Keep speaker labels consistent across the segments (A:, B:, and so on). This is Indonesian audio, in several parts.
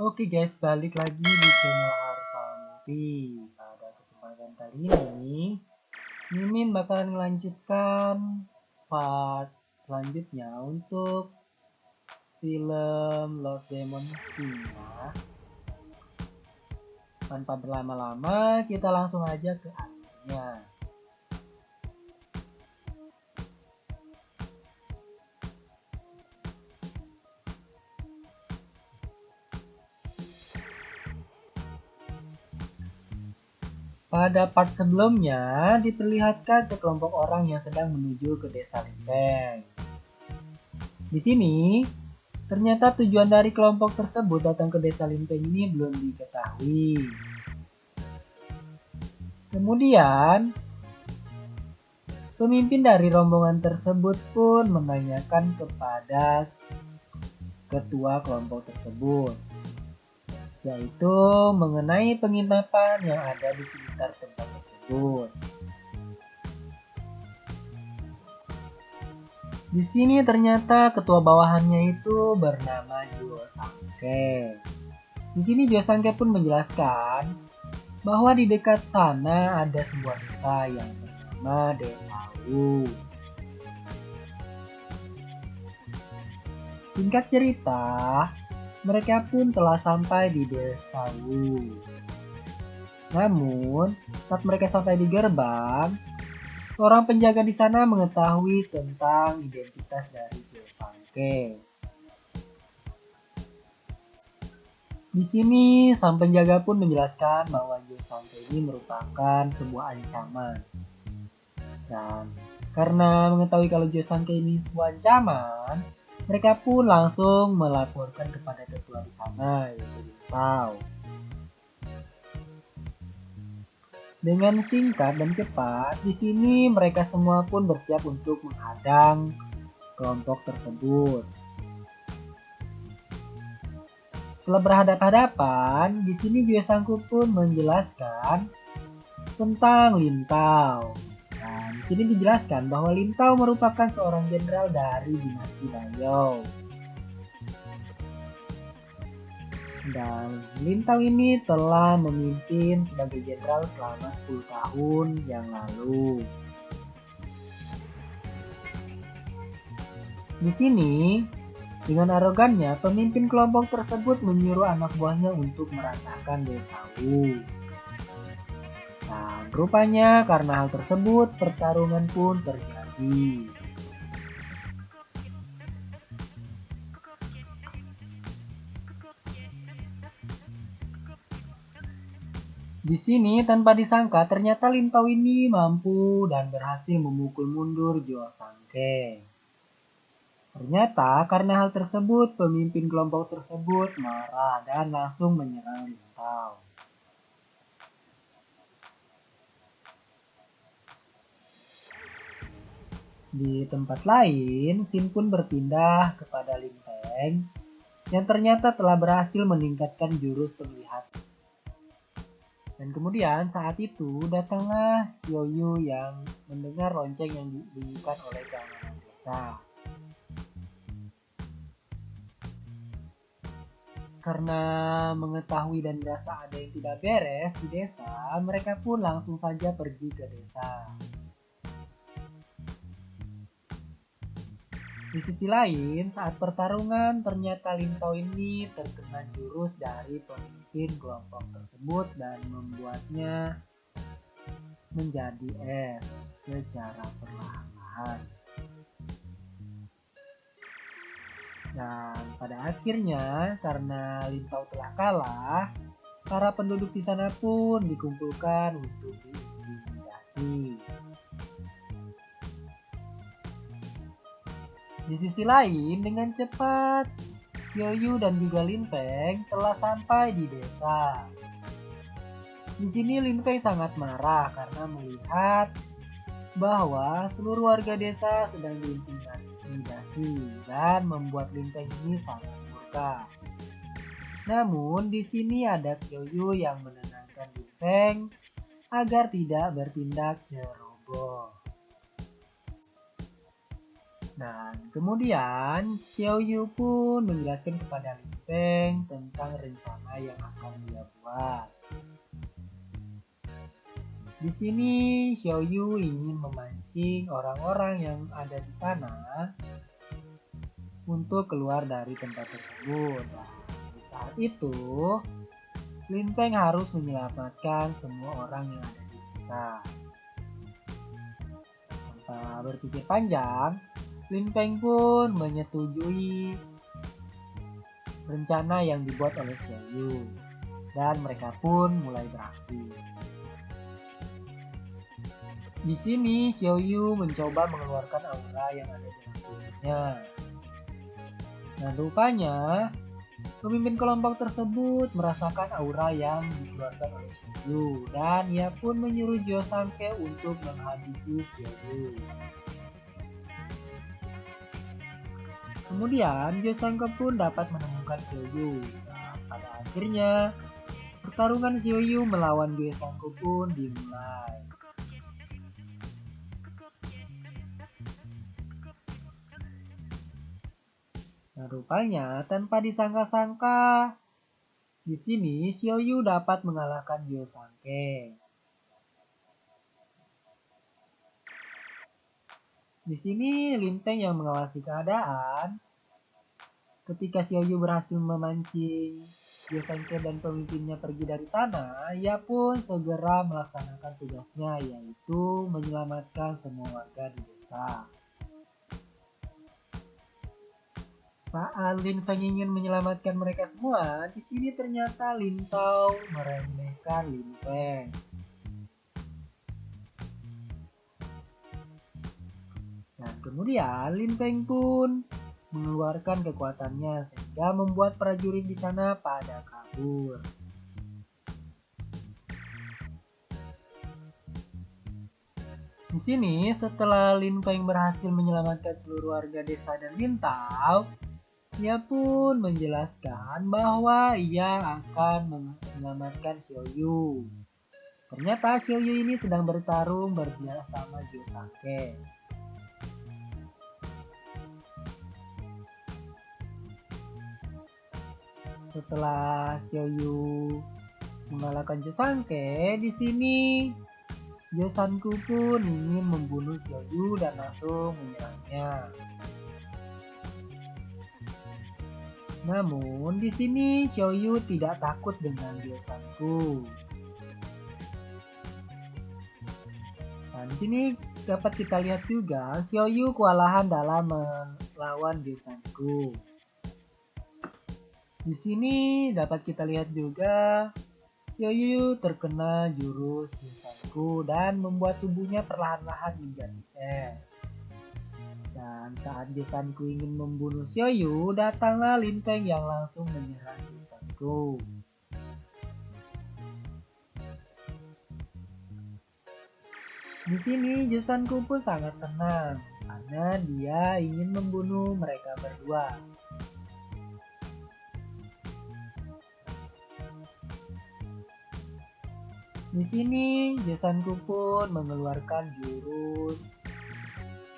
A: Oke guys, balik lagi di channel Harta Movie. Pada kesempatan kali ini, Mimin bakalan melanjutkan part selanjutnya untuk film Lord Demon King ya. Tanpa berlama-lama, kita langsung aja ke animenya. Pada part sebelumnya, diperlihatkan sekelompok orang yang sedang menuju ke desa Lempeng. Di sini, ternyata tujuan dari kelompok tersebut datang ke desa Lempeng ini belum diketahui. Kemudian, pemimpin dari rombongan tersebut pun menanyakan kepada ketua kelompok tersebut, yaitu mengenai penginapan yang ada di sekitar tempat tersebut. Di sini ternyata ketua bawahannya itu bernama Jo Sangke. Di sini Jo Sangke pun menjelaskan bahwa di dekat sana ada sebuah desa yang bernama Desa Wu. Singkat cerita, mereka pun telah sampai di Desa Wu. Namun, saat mereka sampai di gerbang, seorang penjaga di sana mengetahui tentang identitas dari Jo Sangke. Di sini, sang penjaga pun menjelaskan bahwa Jo Sangke ini merupakan sebuah ancaman. Dan karena mengetahui kalau Jo Sangke ini sebuah ancaman, mereka pun langsung melaporkan kepada ketua di sana, yaitu Lintao. Dengan singkat dan cepat, di sini mereka semua pun bersiap untuk menghadang kelompok tersebut. Setelah berhadapan-hadapan, di sini Jo Sangku pun menjelaskan tentang Lintao. Dan di sini dijelaskan bahwa Lintao merupakan seorang jenderal dari dinasti Dayou. Dan Lintao ini telah memimpin sebagai jenderal selama 10 tahun yang lalu. Di sini, dengan arogannya, pemimpin kelompok tersebut menyuruh anak buahnya untuk merasakan Desa Wu. Dan rupanya karena hal tersebut, pertarungan pun terjadi. Di sini tanpa disangka ternyata Lintao ini mampu dan berhasil memukul mundur Jo Sangke. Ternyata karena hal tersebut pemimpin kelompok tersebut marah dan langsung menyerang Lintao. Di tempat lain, Xin pun berpindah kepada Lin Peng yang ternyata telah berhasil meningkatkan jurus penglihatan. Dan kemudian saat itu datanglah Xiaoyu yang mendengar lonceng yang dibunyikan oleh keamanan desa. Karena mengetahui dan merasa ada yang tidak beres di desa, mereka pun langsung saja pergi ke desa. Di sisi lain, saat pertarungan ternyata Lintao ini terkena jurus dari pemimpin kelompok tersebut dan membuatnya menjadi es secara perlahan-lahan. Dan pada akhirnya karena Lintao telah kalah, para penduduk di sana pun dikumpulkan untuk diintimidasi. Di sisi lain, dengan cepat, Xiaoyu dan juga Lin Peng telah sampai di desa. Di sini Lin Peng sangat marah karena melihat bahwa seluruh warga desa sedang diintimidasi dan membuat Lin Peng ini sangat murka. Namun di sini ada Xiaoyu yang menenangkan Lin Peng agar tidak bertindak ceroboh. Dan kemudian Xiao Yu pun menjelaskan kepada Lin Feng tentang rencana yang akan dia buat. Di sini Xiao Yu ingin memancing orang-orang yang ada di sana untuk keluar dari tempat tersebut. Nah, di saat itu Lin Feng harus menyelamatkan semua orang yang ada di desa. Tanpa berpikir panjang, Lin Feng pun menyetujui rencana yang dibuat oleh Xiao Yu dan mereka pun mulai beraksi. Di sini Xiao Yu mencoba mengeluarkan aura yang ada di tubuhnya. Dan rupanya pemimpin kelompok tersebut merasakan aura yang dikeluarkan oleh Xiao Yu dan ia pun menyuruh Jiao Sangke untuk menghabisi Xiao Yu. Kemudian Jiao Sangke pun dapat menemukan Xiao Yu. Nah, pada akhirnya pertarungan Xiao Yu melawan Jiao Sangke pun dimulai. Nah, rupanya tanpa disangka-sangka, di sini Xiao Yu dapat mengalahkan Jiao Sangke. Di sini Lin Feng yang mengawasi keadaan. Ketika Xiao Yu berhasil memancing Jiao Sangke dan pemimpinnya pergi dari sana, ia pun segera melaksanakan tugasnya, yaitu menyelamatkan semua warga di desa. Saat Lin Feng ingin menyelamatkan mereka semua, di sini ternyata Lin Tao meremehkan Lin Feng. Dan kemudian Lin Feng pun mengeluarkan kekuatannya sehingga membuat prajurit di sana pada kabur. Di sini setelah Lin Feng berhasil menyelamatkan seluruh warga desa dan Lin Tao, ia pun menjelaskan bahwa ia akan menyelamatkan Xiao Yu. Ternyata Xiao Yu ini sedang bertarung bersama Jiao Sangke. Setelah Xiao Yu mengalahkan Jiao Sangke, di sini Jiao Sanku pun ingin membunuh Xiao Yu dan langsung menyerangnya. Namun di sini Xiao Yu tidak takut dengan Jiao Sanku. Nah, di sini dapat kita lihat juga Xiao Yu kewalahan dalam melawan Jiao Sanku. Di sini dapat kita lihat juga Xiao Yu terkena jurus Jiao Sanku dan membuat tubuhnya perlahan-lahan menjadi es. Dan saat Jiao Sanku ingin membunuh Xiao Yu, datanglah Lin Feng yang langsung menyerang Jiao Sanku. Di sini Jiao Sanku pun sangat senang karena dia ingin membunuh mereka berdua. Di sini Jiao Sanku pun mengeluarkan jurus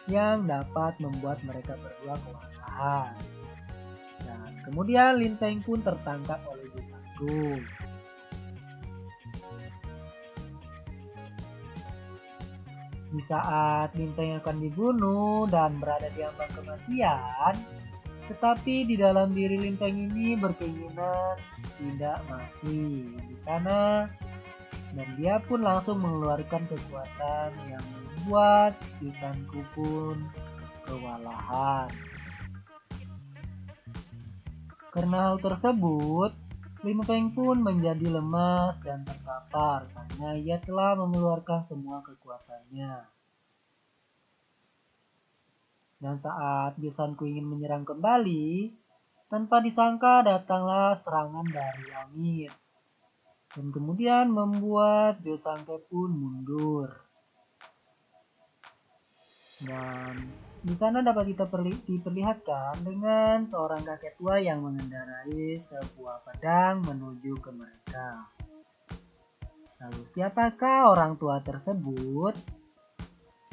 A: yang dapat membuat mereka berdua kewalahan. Dan kemudian Lin Feng pun tertangkap oleh Jiao Sanku. Di saat Lin Feng akan dibunuh dan berada di ambang kematian, tetapi di dalam diri Lin Feng ini berkeinginan tidak mati di sana, dan dia pun langsung mengeluarkan kekuatan yang membuat Jiao Sanku pun kewalahan. Karena hal tersebut, Lin Feng pun menjadi lemas dan terkapar karena ia telah mengeluarkan semua kekuatannya. Dan saat Jiao Sanku ingin menyerang kembali, tanpa disangka datanglah serangan dari langit. Dan kemudian membuat Jiao Sangke pun mundur. Dan di sana dapat kita diperlihatkan dengan seorang kakek tua yang mengendarai sebuah pedang menuju ke mereka. Lalu siapakah orang tua tersebut?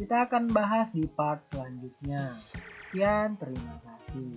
A: Kita akan bahas di part selanjutnya. Sekian, terima kasih.